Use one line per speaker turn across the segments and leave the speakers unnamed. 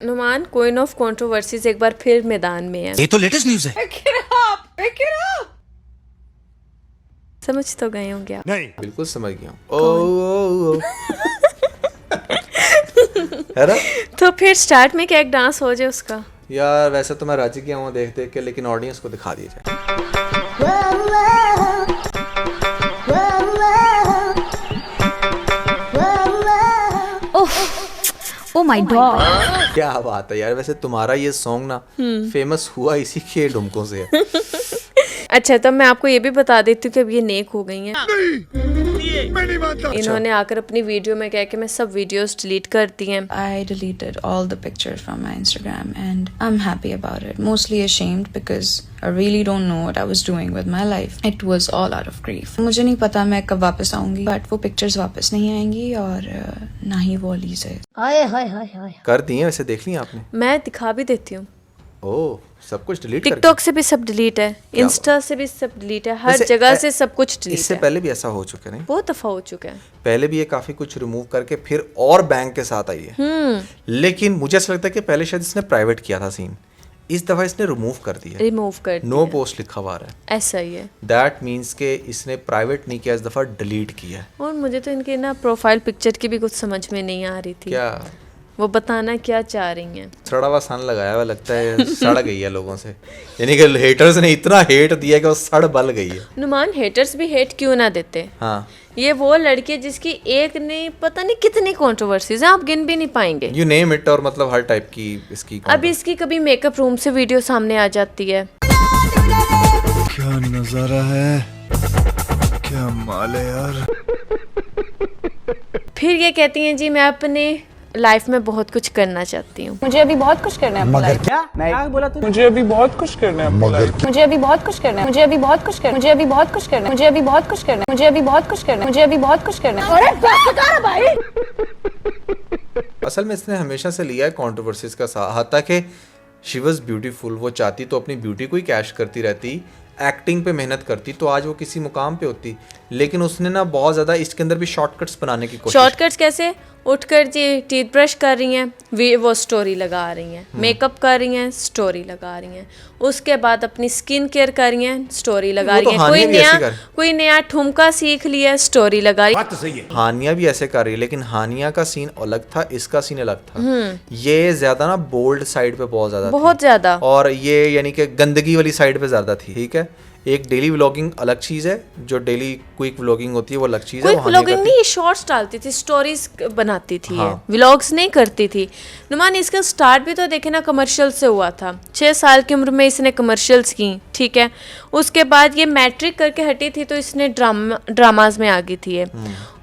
Numan queen of controversies एक बार फिर मैदान में है।
ये तो लेटेस्ट न्यूज़ है।
समझ तो गए होंगे आप।
नहीं,
बिल्कुल समझ गया हूँ। ओ है ना?
तो फिर स्टार्ट में क्या एक डांस हो जाए उसका।
यार वैसे तो मैं राजी किया हूँ देख देख के, लेकिन ऑडियंस को दिखा दिया जाए।
ओ माय गॉड,
क्या बात है यार। वैसे तुम्हारा ये सॉन्ग ना फेमस हुआ इसी के ढुमकों से है।
अच्छा, तब मैं आपको ये भी बता देती हूँ कि अब ये नेक हो गई हैं। इन्होंने आकर अपनी वीडियो में कहा कि मैं सब वीडियोस डिलीट करती हैं।
I deleted all the pictures from my Instagram and I'm happy about it. Mostly ashamed because I really don't know what I was doing with my life. It was all out of grief. मुझे नहीं पता मैं कब वापस आऊंगी, but वो pictures वापस नहीं आएंगी और ना ही वो अली से।
कर दिए वैसे, देख ली आपने?
मैं दिखा भी देती हूँ।
ओह, सब कुछ डिलीट कर
टिकटॉक से भी सब डिलीट है, इंस्टा से भी सब डिलीट है, हर जगह से सब कुछ डिलीट
इससे
है।
पहले भी ऐसा हो चुका है नहीं?
बहुत दफा हो चुका है।
पहले भी ये काफी कुछ रिमूव करके फिर और बैंक के साथ आई है। लेकिन मुझे ऐसा लगता है कि पहले शायद इसने प्राइवेट किया था सीन, इस दफा इसने रिमूव कर दिया।
रिमूव कर
नो पोस्ट लिखा हुआ है,
ऐसा ही है।
दैट मीन्स के इसने प्राइवेट नहीं किया, इस दफा डिलीट किया।
और मुझे तो इनके ना प्रोफाइल पिक्चर की भी कुछ समझ में नहीं आ रही थी।
क्या
वो बताना क्या चाह रही हैं।
सड़ा हुआ सन लगाया हुआ लगता है, सड़ गई है लोगों से। यानी कि हेटर्स ने इतना हेट दिया कि वो सड़ बल गई है।
नुमान, हेटर्स भी हेट क्यों ना देते।
हाँ,
ये वो लड़की है जिसकी एक नहीं पता नहीं कितनी कंट्रोवर्सीज हैं, आप गिन भी नहीं पाएंगे।
You name it. और मतलब हर टाइप की इसकी
अब इसकी कभी मेकअप रूम से वीडियो सामने आ जाती है।
क्या नजारा है, क्या माल है यार।
फिर ये कहती हैं जी मैं अपने लाइफ में बहुत कुछ करना चाहती हूँ।
मुझे अभी बहुत कुछ करना है अपनी लाइफ।
क्या मैं क्या बोला तू?
मुझे अभी बहुत कुछ करना है।
मुझे अभी बहुत कुछ करना है। मुझे अभी बहुत कुछ करना है। मुझे अभी बहुत कुछ करना है। मुझे अभी बहुत कुछ करना है। मुझे अभी बहुत कुछ करना है। मुझे अभी बहुत कुछ करना है।
अरे बस कर भाई।
असल में इसने हमेशा से लिया है कंट्रोवर्सीज का साथ। हत्ता कि शी वॉज ब्यूटीफुल, वो चाहती तो अपनी ब्यूटी को ही कैश करती रहती, एक्टिंग पे मेहनत करती तो आज वो किसी मुकाम पे होती। लेकिन उसने ना बहुत ज़्यादा इसके अंदर भी शॉर्टकट्स बनाने की कोशिश।
शॉर्टकट्स कैसे? उठकर जी टीथ ब्रश कर रही हैं, वो स्टोरी लगा रही हैं, मेकअप कर रही हैं, स्टोरी लगा रही हैं, उसके बाद अपनी स्किन केयर कर रही हैं, स्टोरी लगा रही हैं, कोई नया ठुमका सीख लिया, स्टोरी लगा रही है।
हानिया भी ऐसे कर रही है, लेकिन हानिया का सीन अलग था, इसका सीन अलग था। ये ज्यादा ना बोल्ड साइड पे बहुत ज्यादा, और ये यानी कि गंदगी वाली साइड पे ज्यादा थी। ठीक है, एक डेली व्लॉगिंग अलग चीज है, जो डेली क्विक व्लॉगिंग होती है वो अलग चीज है।
क्विक व्लॉगिंग नहीं, ये शॉर्ट्स डालती थी, स्टोरीज बनाती थी। हाँ। ये व्लॉग्स नहीं करती थी। नुमान, इसका स्टार्ट भी तो देखे ना कमर्शियल से हुआ था। 6 साल की उम्र में इसने कमर्शियल्स की। ठीक है, उसके बाद ये मैट्रिक करके हटी थी तो इसने ड्रामाज में आ गई थी ये।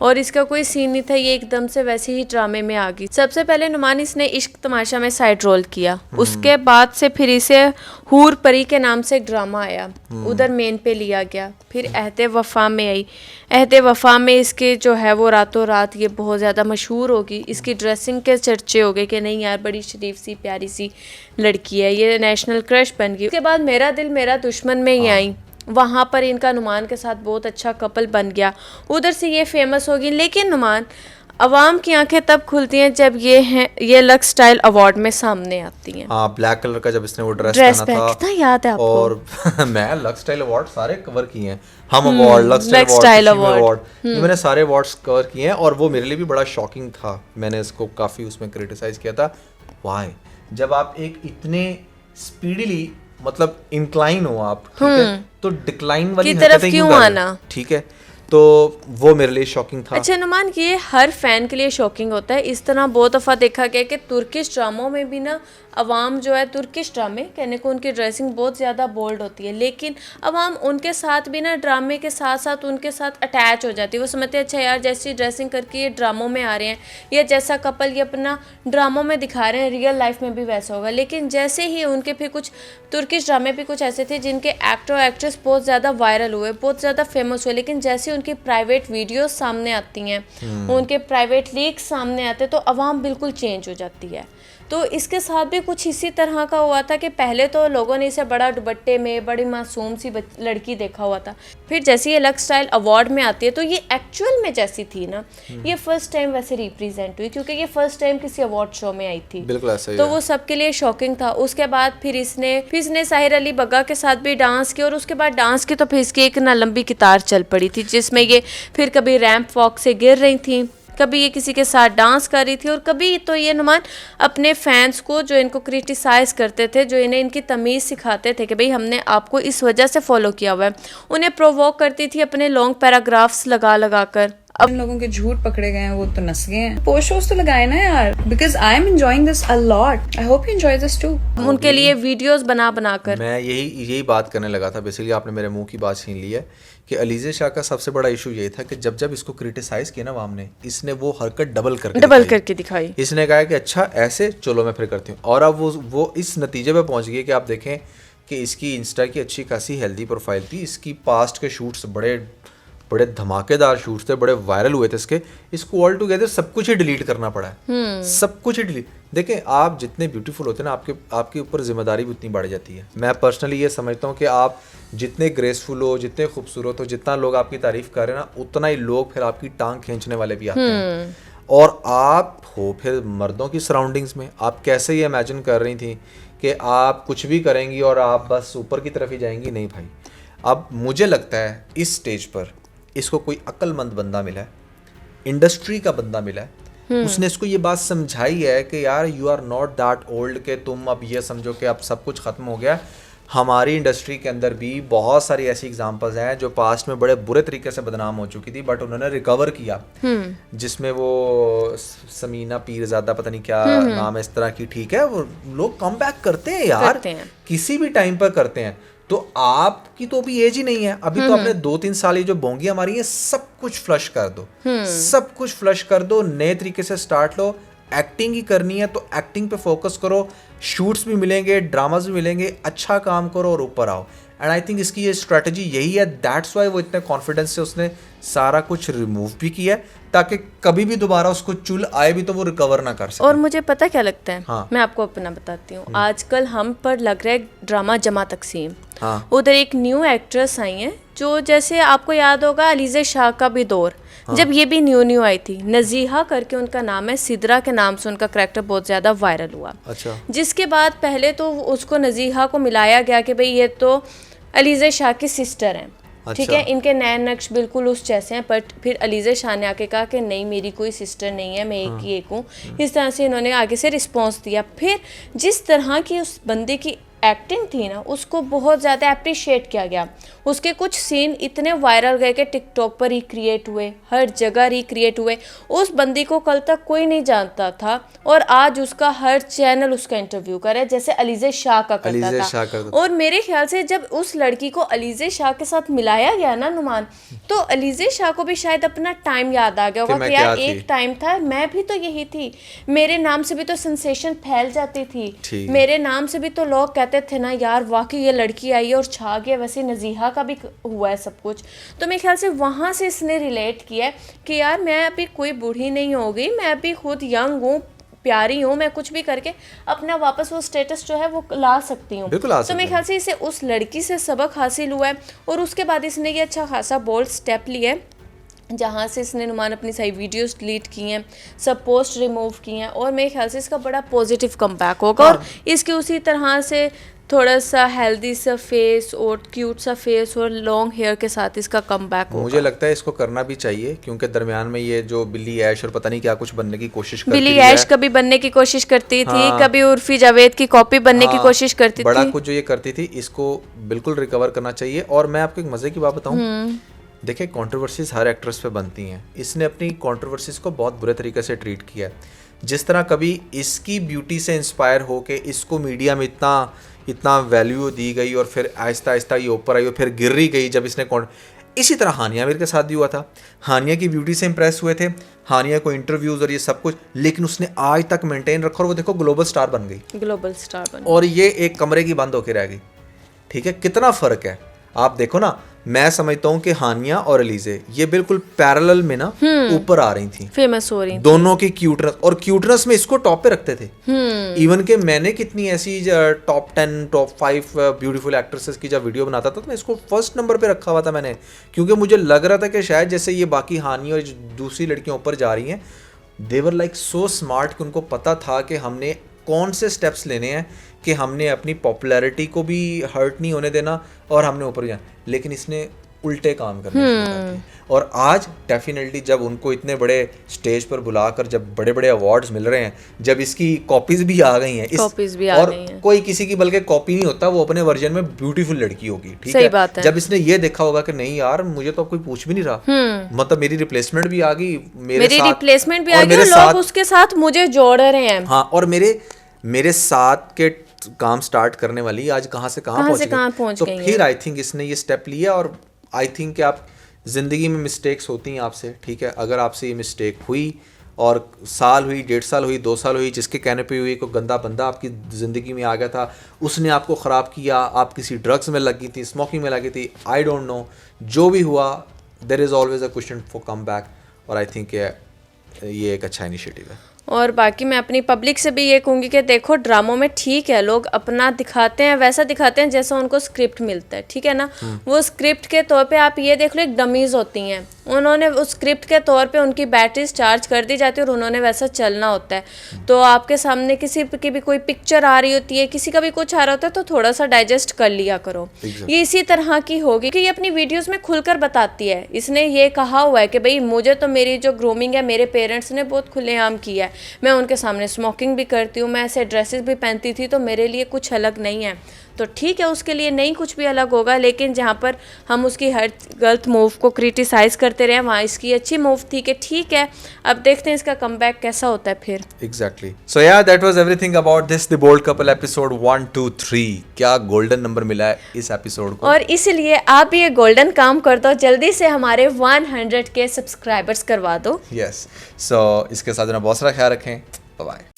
और इसका कोई सीन नहीं था, ये एकदम से वैसे ही ड्रामे में आ गई। सबसे पहले नुमान इसने इश्क तमाशा में साइड रोल किया, उसके बाद से फिर इसे हूर परी के नाम से एक ड्रामा आया, उधर मेन पे लिया गया। फिर अहदे वफा में आई। अहदे वफा में इसके जो है वो रातों रात ये बहुत ज़्यादा मशहूर होगी। इसकी ड्रेसिंग के चर्चे हो गए कि नहीं यार बड़ी शरीफ सी प्यारी सी लड़की है, ये नेशनल क्रश बन गई। उसके बाद मेरा दिल मेरा दुश्मन में ही आई, वहाँ पर इनका नुमान के साथ बहुत अच्छा कपल बन गया, उधर से ये फेमस होगी। लेकिन नुमान, अवाम की आंखें तब खुलती हैं जब ये लक्स स्टाइल अवार्ड में सामने आती हैं।
हाँ, ब्लैक कलर का जब इसने वो ड्रेस पहना था,
कितना याद है आपको?
और मैं लक्स स्टाइल अवार्ड सारे कवर किए हैं। हम अवार्ड, लक्स
स्टाइल अवार्ड,
मैंने सारे अवार्ड्स कवर किए हैं। और वो मेरे लिए भी बड़ा शॉकिंग था, मैंने इसको काफी उसमें क्रिटिसाइज किया था। वाई, जब आप एक इतने स्पीडीली मतलब इंक्लाइन हो आप, ठीक है, तो डिक्लाइन वाली
तरफ क्यों आना?
ठीक है, तो वो मेरे लिए शॉकिंग था।
अच्छा नुमान, ये हर फैन के लिए शॉकिंग होता है। इस तरह बहुत दफ़ा देखा गया कि तुर्किश ड्रामों में भी ना अवाम जो है, तुर्किश ड्रामे कहने को उनकी ड्रेसिंग बहुत ज़्यादा बोल्ड होती है, लेकिन अवाम उनके साथ भी ना ड्रामे के साथ साथ उनके साथ अटैच हो जाती है। वो समझते हैं अच्छा यार जैसी ड्रेसिंग करके ये ड्रामों में आ रहे हैं, या जैसा कपल ये अपना ड्रामों में दिखा रहे हैं, रियल लाइफ में भी वैसा होगा। लेकिन जैसे ही उनके फिर कुछ तुर्किश ड्रामे भी कुछ ऐसे थे जिनके एक्टर एक्ट्रेस बहुत ज़्यादा वायरल हुए, बहुत ज़्यादा फेमस हुए, लेकिन जैसे उनकी प्राइवेट वीडियोस सामने आती हैं, उनके प्राइवेट लीक्स सामने आते हैं, तो अवाम बिल्कुल चेंज हो जाती है। तो इसके साथ भी कुछ इसी तरह का हुआ था कि पहले तो लोगों ने इसे बड़ा दुपट्टे में बड़ी मासूम सी लड़की देखा हुआ था, फिर जैसे ये लक्स स्टाइल अवार्ड में आती है तो ये एक्चुअल में जैसी थी ना, ये फर्स्ट टाइम वैसे रिप्रेजेंट हुई क्योंकि ये फर्स्ट टाइम किसी अवार्ड शो में आई थी।
बिल्कुल ऐसा ही
तो
है।
वो सबके लिए शॉकिंग था। उसके बाद फिर इसने साहिर अली बग्गा के साथ भी डांस किया, और उसके बाद डांस की तो फिर इसकी एक ना लंबी कितार चल पड़ी थी, जिसमें ये फिर कभी रैंप वॉक से गिर रही थी, कभी ये किसी के साथ डांस कर रही थी, और कभी तो ये नुमान अपने फैंस को जो इनको क्रिटिसाइज करते थे, जो इन्हें इनकी तमीज़ सिखाते थे कि भाई हमने आपको इस वजह से फॉलो किया हुआ है, उन्हें प्रोवोक करती थी अपने लॉन्ग पैराग्राफ्स लगा कर।
अब लोगों के झूठ पकड़े गए हैं, वो तो नस गए हैं। पोस्ट शोज तो लगाए ना यार, because I am enjoying this a lot. I hope you enjoy this too.
उनके लिए वीडियोस बना कर
मैं यही बात करने लगा था। बेसिकली आपने मेरे मुंह की बात छीन ली है कि अलीज़ा शाह का सबसे बड़ा इशू ये था कि जब इसको क्रिटिसाइज किया ना वाम ने, इसने वो हरकत डबल करके
दिखाई।
इसने कहा कि अच्छा ऐसे चलो मैं फिर करती हूँ, और अब वो इस नतीजे पे पहुंच गई कि आप देखें कि इसकी इंस्टा की अच्छी खासी हेल्दी प्रोफाइल थी, इसकी पास्ट के शूट्स बड़े धमाकेदार शूट्स थे, बड़े वायरल हुए थे इसको ऑल टुगेदर सब कुछ ही डिलीट करना पड़ा है। सब कुछ ही डिलीट। देखें, आप जितने ब्यूटीफुल होते हैं ना, आपके ऊपर जिम्मेदारी भी उतनी बढ़ जाती है। मैं पर्सनली ये समझता हूँ कि आप जितने ग्रेसफुल हो, जितने खूबसूरत हो, जितना लोग आपकी तारीफ कर रहे हैं ना, उतना ही लोग फिर आपकी टांग खींचने वाले भी आते हैं। और आप हो फिर मर्दों की सराउंडिंग्स में, आप कैसे ये इमेजिन कर रही थी कि आप कुछ भी करेंगी और आप बस ऊपर की तरफ ही जाएंगी? नहीं भाई। अब मुझे लगता है इस स्टेज पर इसको कोई अक्लमंद बंदा मिला है, इंडस्ट्री का बंदा मिला है, उसने इसको ये बात समझाई है कि यार you are not that old के तुम अब ये समझो कि अब सब कुछ ख़त्म हो गया। हमारी इंडस्ट्री के अंदर भी बहुत सारी ऐसी एग्जांपल्स हैं जो पास्ट में बड़े बुरे तरीके से बदनाम हो चुकी थी, बट उन्होंने रिकवर किया। जिसमें वो समीना पीरज़ादा, पता नहीं क्या नाम है इस तरह की, ठीक है, वो लोग कम बैक करते हैं यार, किसी भी टाइम पर करते हैं। तो आपकी तो अभी एज ही नहीं है, अभी तो आपने 2-3 साल ये जो बोंगियां मारी है सब कुछ फ्लश कर दो, सब कुछ फ्लश कर दो, नए तरीके से स्टार्ट लो। एक्टिंग ही करनी है तो एक्टिंग पे फोकस करो, शूट्स भी मिलेंगे, ड्रामास भी मिलेंगे, अच्छा काम करो और ऊपर आओ। एंड आई थिंक इसकी ये स्ट्रेटजी यही है, दैट्स वाई वो इतने कॉन्फिडेंस से उसने सारा कुछ रिमूव भी किया, ताकि कभी भी दोबारा उसको चुल आए भी तो वो रिकवर ना कर सके।
और मुझे पता क्या लगता है,
हाँ।
मैं आपको अपना बताती हूँ। आजकल हम पर लग रहा है ड्रामा जमा तकसीम।
हाँ।
उधर एक न्यू एक्ट्रेस आई है जो, जैसे आपको याद होगा अलीज़ा शाह का भी दौर, जब ये भी न्यू आई थी, नजीहा करके उनका नाम है, सिदरा के नाम से उनका करैक्टर बहुत ज़्यादा वायरल हुआ।
अच्छा।
जिसके बाद पहले तो उसको नजीहा को मिलाया गया कि भाई ये तो अलीज़ा शाह की सिस्टर हैं, ठीक है, इनके नैन नक्श बिल्कुल उस जैसे हैं। बट फिर अलीज़ा शाह ने आके कहा कि नहीं, मेरी कोई सिस्टर नहीं है, मैं एक ही एक हूँ। इस तरह से इन्होंने आगे से रिस्पॉन्स दिया। फिर जिस तरह की उस बंदे की एक्टिंग थी ना, उसको बहुत ज़्यादा अप्रिशिएट किया गया। उसके कुछ सीन इतने वायरल गए कि टिकटॉक पर रिक्रिएट हुए, हर जगह रिक्रिएट हुए। उस बंदी को कल तक कोई नहीं जानता था, और आज उसका हर चैनल उसका इंटरव्यू कर रहा है, जैसे अलीज़ा शाह का करता था। और मेरे ख्याल से जब उस लड़की को अलीज़ा शाह के साथ मिलाया गया ना नुमान, तो अलीज़ा शाह को भी शायद अपना टाइम याद आ गया होगा कि यार एक टाइम था, मैं भी तो यही थी, मेरे नाम से भी तो सेंसेशन फैल जाती थी, मेरे नाम से भी तो लोग कहते थे ना यार वाकई ये लड़की आई है और छा गया। वैसे नजीहा का भी हुआ है सब कुछ। तो मेरे ख्याल से वहाँ से इसने रिलेट किया कि यार मैं अभी कोई बूढ़ी नहीं हो गई, मैं अभी खुद यंग हूँ, प्यारी हूँ, मैं कुछ भी करके अपना वापस वो स्टेटस जो है वो ला सकती हूँ। तो मेरे ख्याल से इसे उस लड़की से सबक हासिल हुआ है, और उसके बाद इसने ये अच्छा खासा बोल्ड स्टेप लिया है, जहाँ से इसने नुमान अपनी सारी वीडियोस डिलीट की हैं, सब पोस्ट रिमूव की हैं, और मेरे ख्याल से इसका बड़ा पॉजिटिव कमबैक होगा। और इसके उसी तरह से थोड़ा सा हेल्दी सा फेस और क्यूट सा फेस और लॉन्ग हेयर के साथ इसका कमबैक होगा।
मुझे लगता है इसको करना भी चाहिए, क्योंकि दरमियान में ये जो बिल्ली ऐश और पता नहीं क्या कुछ बनने की कोशिश करती
बिल्ली ऐश कभी बनने की कोशिश करती थी, कभी उर्फी जावेद की कॉपी बनने की कोशिश करती थी,
बड़ा कुछ जो ये करती थी, इसको बिल्कुल रिकवर करना चाहिए। और मैं आपको एक मजे की बात बताऊं, देखिए कंट्रोवर्सीज हर एक्ट्रेस पे बनती हैं, इसने अपनी कंट्रोवर्सीज को बहुत बुरे तरीके से ट्रीट किया है। जिस तरह कभी इसकी ब्यूटी से इंस्पायर होके इसको मीडिया में इतना वैल्यू दी गई, और फिर आहिस्ता आहिस्ता ये ऊपर आई और फिर गिर रही गई जब इसने इसी तरह हानिया मीर के साथ भी हुआ था। हानिया की ब्यूटी से इंप्रेस हुए थे, हानिया को इंटरव्यूज और ये सब कुछ, लेकिन उसने आज तक मेंटेन रखा, और वो देखो ग्लोबल स्टार बन गई, और ये एक कमरे की बंद होकर रह गई। ठीक है, कितना फ़र्क है आप देखो ना। मैं समझता हूँ कि हानिया और अलीजे ये बिल्कुल पैरेलल में ना ऊपर आ रही थी,
फेमस हो रही थी।
दोनों की क्यूटनेस, और क्यूटनेस में इसको टॉप पे रखते थे। इवन के मैंने कितनी ऐसी टॉप 10 टॉप 5 ब्यूटीफुल एक्ट्रेसेस की जब वीडियो बनाता था तो मैं इसको फर्स्ट नंबर पे रखा हुआ था मैंने, क्योंकि मुझे लग रहा था कि शायद जैसे ये बाकी हानिया और दूसरी लड़कियां ऊपर जा रही हैं, दे वर लाइक सो स्मार्ट कि उनको पता था कि हमने कौन से स्टेप्स लेने हैं कि हमने अपनी पॉपुलैरिटी को भी हर्ट नहीं होने देना और हमने ऊपर जाना। लेकिन इसने उल्टे काम करने शुरू कर दिए, और आज डेफिनेटली जब उनको इतने बड़े स्टेज पर बुलाकर जब बड़े बड़े अवार्ड्स मिल रहे हैं, जब इसकी कॉपीज भी आ गई हैं,
कॉपीज भी आ
और
गई हैं।
कोई किसी की बल्कि कॉपी नहीं होता, वो अपने वर्जन में ब्यूटीफुल लड़की होगी, ठीक
सही
है?
बात है।
जब इसने ये देखा होगा कि नहीं यार मुझे तो कोई पूछ भी नहीं रहा, मतलब मेरी रिप्लेसमेंट भी आ गई,
मेरी रिप्लेसमेंट भी आ गई और लोग उसके साथ मुझे जोड़ रहे हैं।
हाँ, और मेरे साथ के काम स्टार्ट करने वाली आज कहाँ से कहाँ पहुंच गई। तो फिर आई थिंक इसने ये स्टेप लिया, और आई थिंक कि आप ज़िंदगी में मिस्टेक्स होती हैं आपसे, ठीक है? अगर आपसे ये मिस्टेक हुई और साल हुई, 1.5 साल हुई, 2 साल हुई, जिसके कहने पे हुई, कोई गंदा बंदा आपकी ज़िंदगी में आ गया था, उसने आपको ख़राब किया, आप किसी ड्रग्स में लगी थी, स्मोकिंग में लगी थी, आई डोंट नो, जो भी हुआ, there is always a question for come back, और आई थिंक ये एक अच्छा इनिशिएटिव है।
और बाकी मैं अपनी पब्लिक से भी ये कहूँगी कि देखो ड्रामों में ठीक है लोग अपना दिखाते हैं, वैसा दिखाते हैं जैसा उनको स्क्रिप्ट मिलता है, ठीक है ना? वो स्क्रिप्ट के तौर पे आप ये देख लो, एक डमीज होती हैं, उन्होंने उस स्क्रिप्ट के तौर पे उनकी बैटरीज चार्ज कर दी जाती है और उन्होंने वैसा चलना होता है। तो आपके सामने किसी की भी कोई पिक्चर आ रही होती है, किसी का भी कुछ आ रहा होता है, तो थोड़ा सा डाइजेस्ट कर लिया करो। ये इसी तरह की होगी कि ये अपनी वीडियोस में खुलकर बताती है। इसने ये कहा हुआ है कि भाई मुझे तो मेरी जो ग्रूमिंग है मेरे पेरेंट्स ने बहुत खुलेआम किया है, मैं उनके सामने स्मोकिंग भी करती हूँ, मैं ऐसे ड्रेसेस भी पहनती थी, तो मेरे लिए कुछ अलग नहीं है। तो ठीक है, उसके लिए नहीं कुछ भी अलग होगा, लेकिन जहाँ पर हम उसकी हर गलत मूव को क्रिटिसाइज़ करते रहे, वहाँ इसकी अच्छी मूव थी कि ठीक है, अब देखते हैं इसका कमबैक कैसा होता है फिर।
Exactly. So yeah, that was everything about this The Bold Couple episode 1, 2, 3. क्या गोल्डन नंबर मिला है इस एपिसोड को,
और इसलिए आप भी ये गोल्डन काम कर दो, जल्दी से हमारे 100 के सब्सक्राइबर्स करवा दो।
Yes. So इसके साथ अपना बहुत सारा ख्याल रखें। Bye bye.